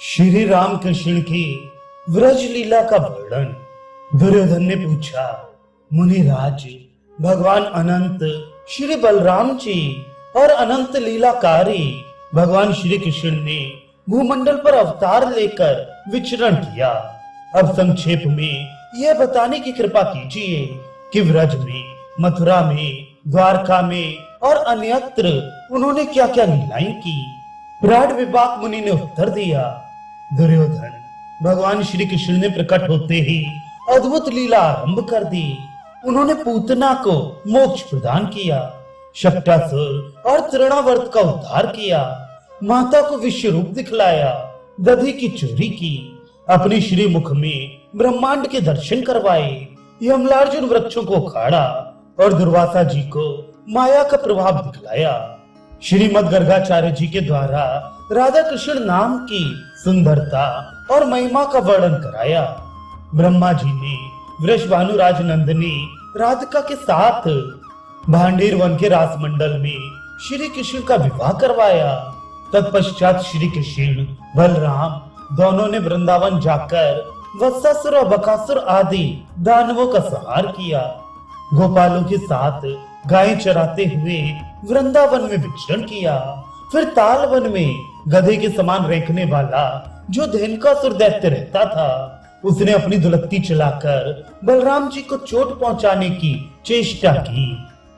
श्री राम कृष्ण की व्रज लीला का वर्णन। दुर्योधन ने पूछा, मुनिराज, भगवान अनंत श्री बलराम जी और अनंत लीलाकारी भगवान श्री कृष्ण ने भूमंडल पर अवतार लेकर विचरण किया। अब संक्षेप में यह बताने की कृपा कीजिए कि व्रज में, मथुरा में, द्वारका में और अन्यत्र उन्होंने क्या क्या लीलाएं की। विराट विवाक मुनि ने उत्तर दिया, दुर्योधन, भगवान श्री कृष्ण ने प्रकट होते ही अद्भुत लीला आरंभ कर दी। उन्होंने पूतना को मोक्ष प्रदान किया, शक्टासुर और तृणावर्त का उद्धार किया, माता को विश्व रूप दिखलाया, दधी की चोरी की, अपने श्री मुख में ब्रह्मांड के दर्शन करवाए, यमलार्जुन वृक्षों को उखाड़ा और दुर्वासा जी को माया का प्रभाव दिखलाया। श्रीमद गर्गाचार्य जी के द्वारा राधा कृष्ण नाम की सुंदरता और महिमा का वर्णन कराया। ब्रह्मा जी ने वृषभानुराज नंदिनी राधिका के साथ भांडीर वन के रासमंडल में श्री कृष्ण का विवाह करवाया। तत्पश्चात श्री कृष्ण, बलराम दोनों ने वृंदावन जाकर वत्सासुर और बकासुर आदि दानवों का संहार किया। गोपालों के साथ गायें चराते हुए वृंदावन में विचरण किया। फिर ताल वन में गधे के समान रेंकने वाला जो धेनुकासुर दैत्य रहता था, उसने अपनी दुलत्ती चलाकर बलराम जी को चोट पहुंचाने की चेष्टा की।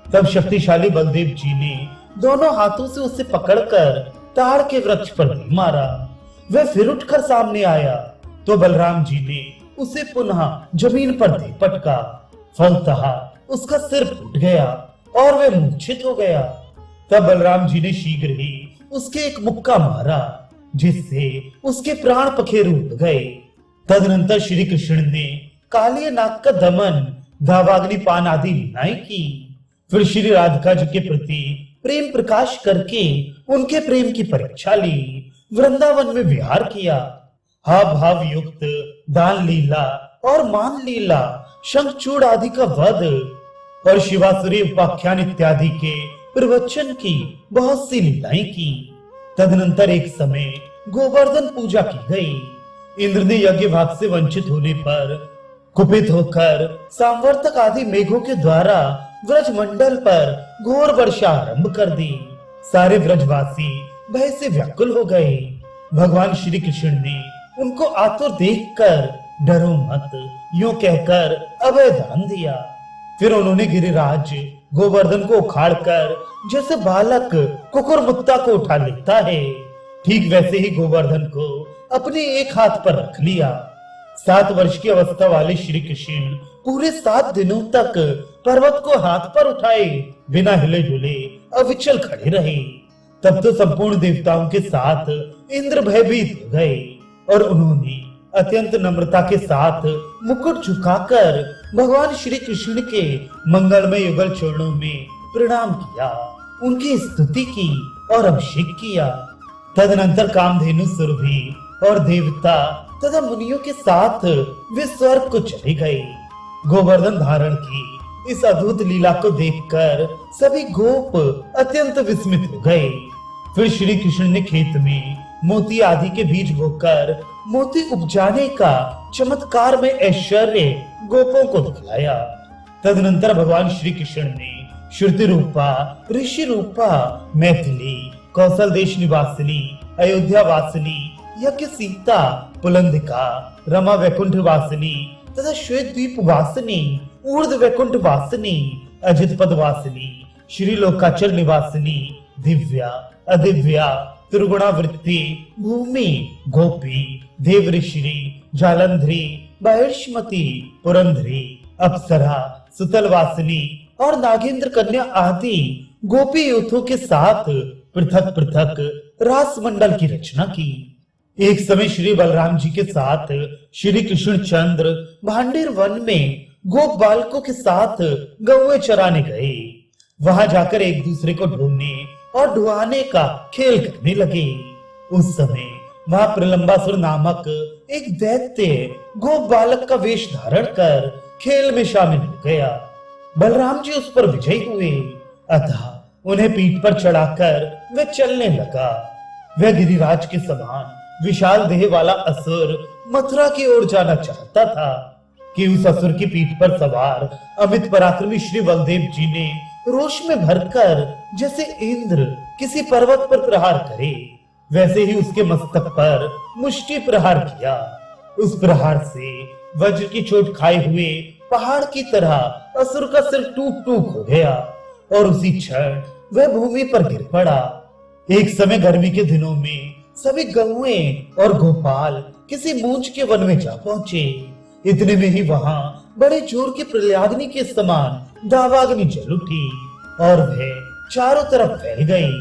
तब शक्तिशाली बलदेव जी ने दोनों हाथों से उसे पकड़कर ताड़ के वृक्ष पर नहीं मारा। वह फिर उठकर सामने आया तो बलराम जी ने उसे पुनः जमीन पर दे पटका। फलतः उसका सिर फूट गया और वह मूर्छित हो गया। तब बलराम जी ने शीघ्र ही उसके एक मुक्का मारा, जिससे उसके प्राण पखेरु उड़ गए। तदनंतर श्री कृष्ण ने कालिय नाग का दमन, दावाग्नि पान आदि लीलाएं की। फिर श्री राधिका जी के प्रति प्रेम प्रकाश करके उनके प्रेम की परीक्षा ली, वृंदावन में विहार किया। हाव भाव युक्त दान लीला और मान लीला, शंखचूड़ आदि का वध और शिवासुरी उपाख्यान इत्यादि के प्रवचन की बहुत सी लीलाएं की। तदनंतर एक समय गोवर्धन पूजा की गई। इंद्र ने यज्ञ भाग से वंचित होने पर कुपित होकर सांवर्तक आदि मेघों के द्वारा व्रज मंडल पर घोर वर्षा आरंभ कर दी। सारे व्रजवासी भय से व्याकुल हो गए। भगवान श्री कृष्ण ने उनको आतुर देखकर डरो मत यूं कहकर अभय दान दिया। फिर उन्होंने गिरिराज गोवर्धन को उखाड़कर जैसे बालक कुकुरमुत्ता को उठा लेता है, ठीक वैसे ही गोवर्धन को अपने एक हाथ पर रख लिया। 7 वर्ष की अवस्था वाले श्री कृष्ण पूरे 7 दिनों तक पर्वत को हाथ पर उठाए बिना हिले डुले अविचल खड़े रहे। तब तो संपूर्ण देवताओं के साथ इंद्र भयभीत हो गए और उन्होंने अत्यंत नम्रता के साथ मुकुट झुकाकर भगवान श्री कृष्ण के मंगलमय युगल चरणों में प्रणाम किया, उनकी स्तुति की और अभिषेक किया। तदनंतर कामधेनु सुरभि और देवता तथा मुनियों के साथ वे स्वर्ग को चले गए। गोवर्धन धारण की इस अद्भुत लीला को देखकर सभी गोप अत्यंत विस्मित हो गए। फिर श्री कृष्ण ने खेत में मोती आदि के बीज बोकर मोती उपजाने का चमत्कार में ऐश्वर्य गोपों को दिखलाया। तदनंतर भगवान श्री कृष्ण ने श्रुति रूपा, ऋषि रूपा, मैथिली, कौशल देश निवासिनी, अयोध्या वासिनी, यज्ञ सीता, पुलंदिका, रमा वैकुंठ वासिनी तथा श्वेत द्वीप वासिनी, ऊर्ध्व वैकुंठ वासिनी, अजित पद वासिनी, श्री लोकाचल निवासिनी, दिव्या, अदिव्या, त्रिगुणावृत्ति, भूमि, गोपी, देवऋषि, जालंधरी, बहिष्मती, पुरंधरी, अप्सरा, सुतलवासिनी और नागेंद्र कन्या आदि गोपी यूथों के साथ पृथक पृथक रास मंडल की रचना की। एक समय श्री बलराम जी के साथ श्री कृष्ण चंद्र भांडीर वन में गोप बालकों के साथ गौएं चराने गए। वहां जाकर एक दूसरे को ढूंढने और ढुआने का खेल करने लगे। उस समय वहां प्रलंबासुर नामक एक दैत्य गोप बालक का वेश धारण कर खेल में शामिल हो गया। बलराम जी उस पर विजयी हुए, अतः उन्हें पीठ पर चढ़ाकर वह चलने लगा। वह गिरिराज के समान विशाल देह वाला असुर मथुरा की ओर जाना चाहता था कि उस असुर की पीठ पर सवार अमित पराक्रमी श्री बलदेव जी ने रोष में भरकर जैसे इंद्र किसी पर्वत पर प्रहार करे, वैसे ही उसके मस्तक पर मुष्टि प्रहार किया। उस प्रहार से वज्र की चोट खाए हुए पहाड़ की तरह असुर का सिर टूक टूक हो गया और उसी क्षण वह भूमि पर गिर पड़ा। एक समय गर्मी के दिनों में सभी गौए और गोपाल किसी मूंछ के वन में जा पहुंचे। इतने में ही वहां बड़े जोर की प्रलयाग्नि के समान दावाग्नि जल उठी और वह चारों तरफ फैल गई।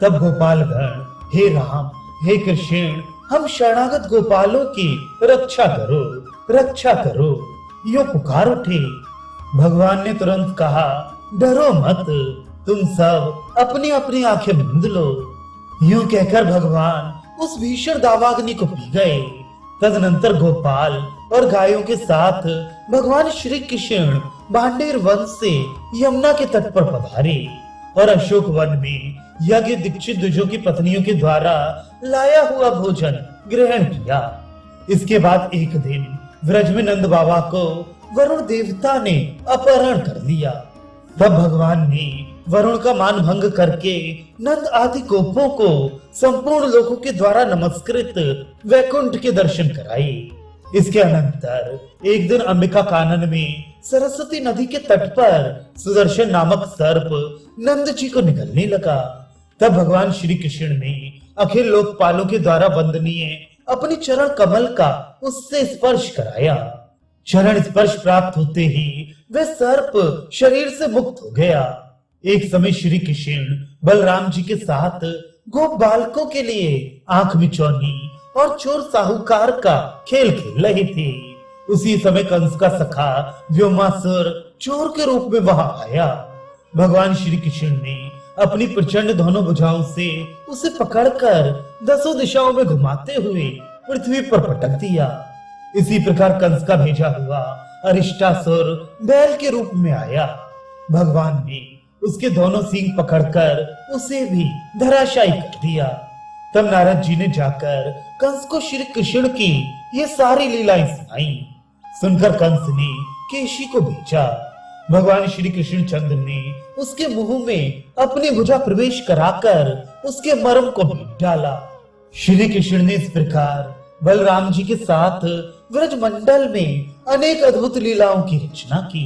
तब गोपालगण, हे राम, हे कृष्ण, हम शरणागत गोपालों की रक्षा करो, रक्षा करो, यो पुकार उठे। भगवान ने तुरंत कहा, डरो मत, तुम सब अपनी अपनी आंखें मूंद लो। यूं कहकर भगवान उस भीषण दावाग्नि को पी गए। तदनंतर गोपाल और गायों के साथ भगवान श्री कृष्ण भांडेर वन से यमुना के तट पर पधारे और अशोक वन में यज्ञ दीक्षित द्विजों की पत्नियों के द्वारा लाया हुआ भोजन ग्रहण किया। इसके बाद एक दिन व्रज में नंद बाबा को वरुण देवता ने अपहरण कर लिया। तब भगवान ने वरुण का मान भंग करके नंद आदि गोपों को संपूर्ण लोगों के द्वारा नमस्कृत वैकुंठ के दर्शन कराए। इसके अनंतर एक दिन अंबिका कानन में सरस्वती नदी के तट पर सुदर्शन नामक सर्प नंद जी को निगलने लगा। तब भगवान श्री कृष्ण ने अखिल लोकपालों के द्वारा वंदनीय अपनी चरण कमल का उससे स्पर्श कराया। चरण स्पर्श प्राप्त होते ही वह सर्प शरीर से मुक्त हो गया। एक समय श्री कृष्ण बलराम जी के साथ गोप बालकों के लिए आंख मिचौनी और चोर साहूकार का खेल खेल रहे थे। उसी समय कंस का सखा व्योमासुर चोर के रूप में वहां आया। भगवान श्री कृष्ण ने अपनी प्रचंड दोनों भुजाओं से उसे पकड़कर 10 दिशाओं में घुमाते हुए पृथ्वी पर पटक दिया। इसी प्रकार कंस का भेजा हुआ अरिष्टासुर बैल के रूप में आया। भगवान ने उसके दोनों सींग पकड़कर उसे भी धराशायी कर दिया। तब नारद जी ने जाकर कंस को श्री कृष्ण की ये सारी लीलाएं सुनाई। सुनकर कंस ने केशी को भेजा। भगवान श्री कृष्ण चंद्र ने उसके मुंह में अपनी भुजा प्रवेश कराकर उसके मर्म को भेद डाला। श्री कृष्ण ने इस प्रकार बलराम जी के साथ व्रज मंडल में अनेक अद्भुत लीलाओं की रचना की।